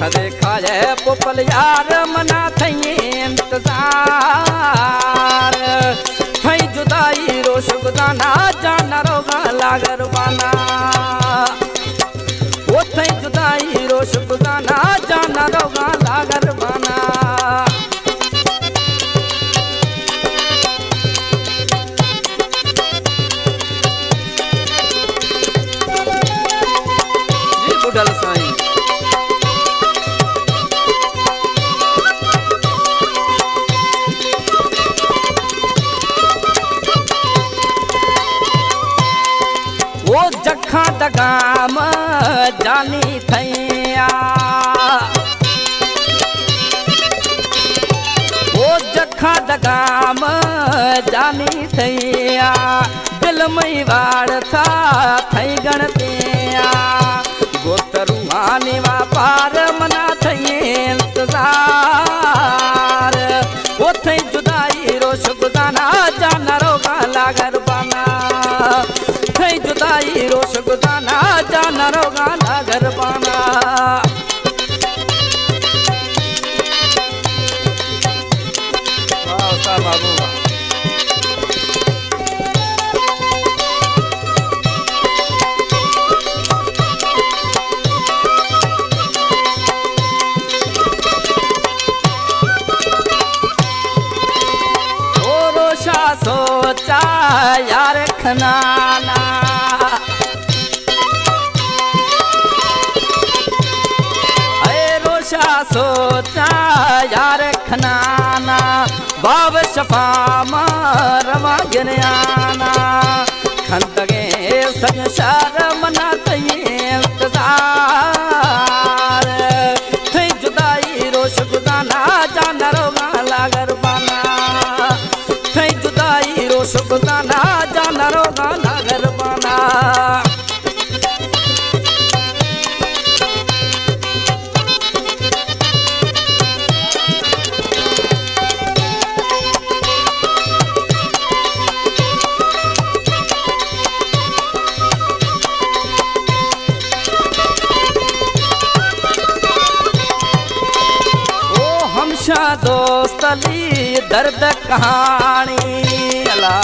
खदे खाए पोपल यार मना थई इंतजार थई जुदाई रोश गुदाना जान रोगा लागर बाना ओ थई जुदाई रोश गुदाना जान रोगा लागर बाना जी बुढ़ल साईं वो जखा दगाम जानी थैया वो जखा दगाम जानी थैया दिल में वाड़ था थई गणतिया गोतरू आने वापार मना थई इंतजार वो थई जुदाई रोश गुदाना जाना रोगा लागर बाना थई जुदाई रोश गुदाना जाना रोगा लागर बाना वाह साहब बाबू वाह ओ रोशा सोचा यार खनाना सोचा यार खनाना बाब शफा मारवा गिरयाना खंतगे सज शर्म ना थई इंतजार थई जुदाई रोश गुदाना जान रोगा लागर बाना थई जुदाई रोश गुदाना जान रोगा लागर बाना दोस्तली दर्द कहानी अला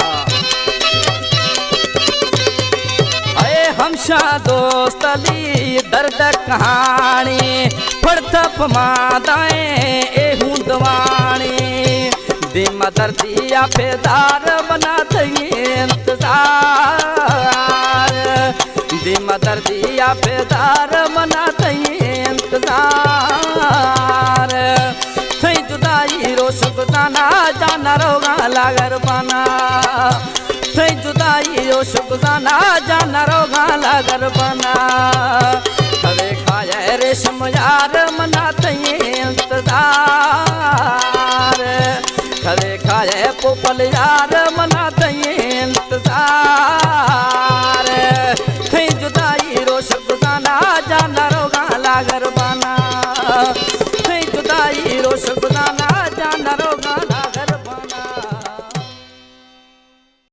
अरे हमशा दोस्तली दर्द कहानी फड़थप मादाए एहू दवानी दिमा दर्दिया फेदार बना थई इंतजार दिमा दर्दिया फेदार बना थई इंतजार थई जुदाई रोश गुदाना जाना रोगा लागर बाना थई जुदाई रोश गुदाना जाना रोगा लागर बाना खदे खाए रेशम यार मना थई इंतजार खदे खाए पोपल यार